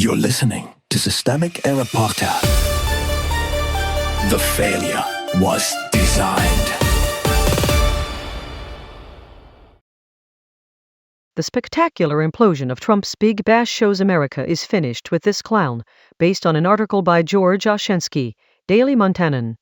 You're listening to Systemic Error Podcast. The failure was designed. The spectacular implosion of Trump's Big Bash Shows America is finished with this clown, based on an article by George Oshensky, Daily Montanan.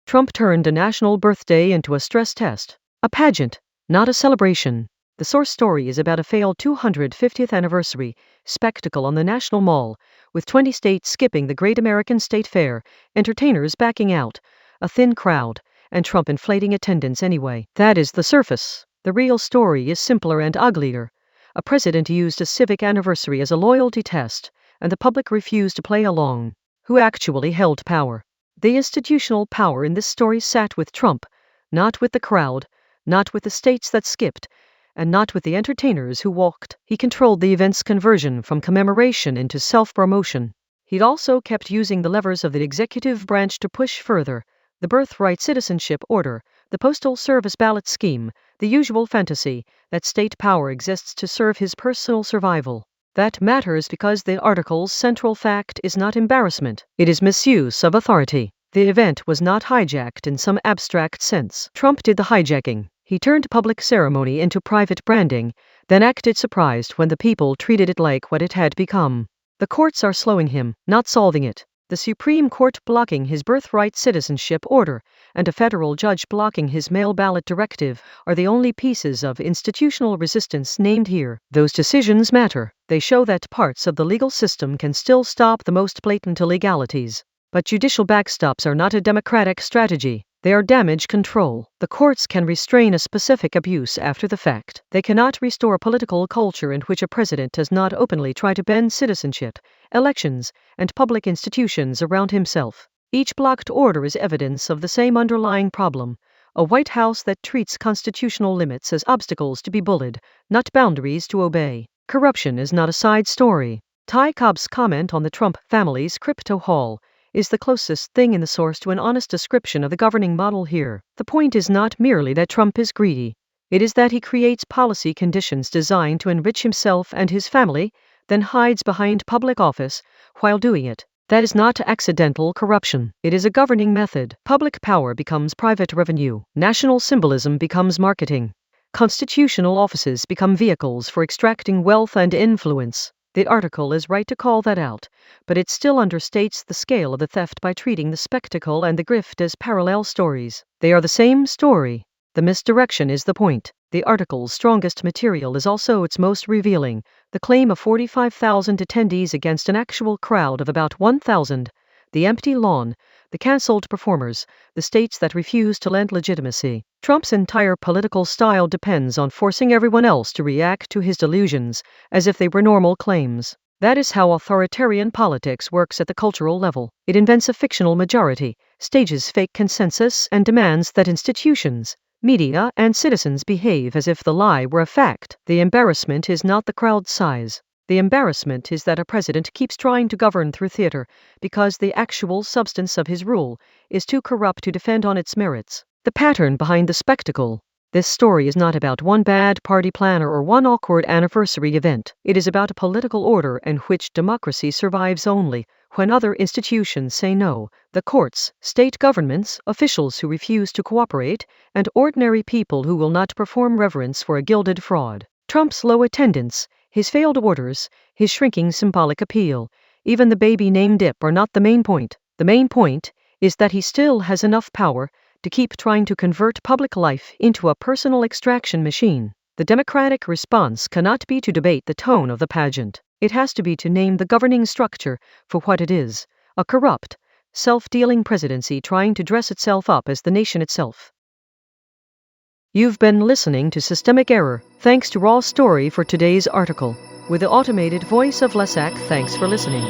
Trump turned a national birthday into a stress test, a pageant, not a celebration. The source story is about a failed 250th anniversary spectacle on the National Mall, with 20 states skipping the Great American State Fair, entertainers backing out, a thin crowd, and Trump inflating attendance anyway. That is the surface. The real story is simpler and uglier. A president used a civic anniversary as a loyalty test, and the public refused to play along. Who actually held power? The institutional power in this story sat with Trump, not with the crowd, not with the states that skipped, and not with the entertainers who walked. He controlled the event's conversion from commemoration into self-promotion. He'd also kept using the levers of the executive branch to push further: the birthright citizenship order, the Postal Service ballot scheme, the usual fantasy that state power exists to serve his personal survival. That matters because the article's central fact is not embarrassment, it is misuse of authority. The event was not hijacked in some abstract sense. Trump did the hijacking. He turned public ceremony into private branding, then acted surprised when the people treated it like what it had become. The courts are slowing him, not solving it. The Supreme Court blocking his birthright citizenship order, and a federal judge blocking his mail ballot directive are the only pieces of institutional resistance named here. Those decisions matter. They show that parts of the legal system can still stop the most blatant illegalities. But judicial backstops are not a democratic strategy. They are damage control. The courts can restrain a specific abuse after the fact. They cannot restore a political culture in which a president does not openly try to bend citizenship, elections, and public institutions around himself. Each blocked order is evidence of the same underlying problem: a White House that treats constitutional limits as obstacles to be bullied, not boundaries to obey. Corruption is not a side story. Ty Cobb's comment on the Trump family's crypto haul is the closest thing in the source to an honest description of the governing model here. The point is not merely that Trump is greedy. It is that he creates policy conditions designed to enrich himself and his family, then hides behind public office while doing it. That is not accidental corruption. It is a governing method. Public power becomes private revenue. National symbolism becomes marketing. Constitutional offices become vehicles for extracting wealth and influence. The article is right to call that out, but it still understates the scale of the theft by treating the spectacle and the grift as parallel stories. They are the same story. The misdirection is the point. The article's strongest material is also its most revealing: the claim of 45,000 attendees against an actual crowd of about 1,000, the empty lawn, the cancelled performers, the states that refuse to lend legitimacy. Trump's entire political style depends on forcing everyone else to react to his delusions, as if they were normal claims. That is how authoritarian politics works at the cultural level. It invents a fictional majority, stages fake consensus, and demands that institutions, media, and citizens behave as if the lie were a fact. The embarrassment is not the crowd size. The embarrassment is that a president keeps trying to govern through theater because the actual substance of his rule is too corrupt to defend on its merits. The pattern behind the spectacle. This story is not about one bad party planner or one awkward anniversary event. It is about a political order in which democracy survives only when other institutions say no: the courts, state governments, officials who refuse to cooperate, and ordinary people who will not perform reverence for a gilded fraud. Trump's low attendance, his failed orders, his shrinking symbolic appeal, even the baby name dip are not the main point. The main point is that he still has enough power to keep trying to convert public life into a personal extraction machine. The Democratic response cannot be to debate the tone of the pageant. It has to be to name the governing structure for what it is: a corrupt, self-dealing presidency trying to dress itself up as the nation itself. You've been listening to Systemic Error. Thanks to Raw Story for today's article. With the automated voice of Lesak, thanks for listening.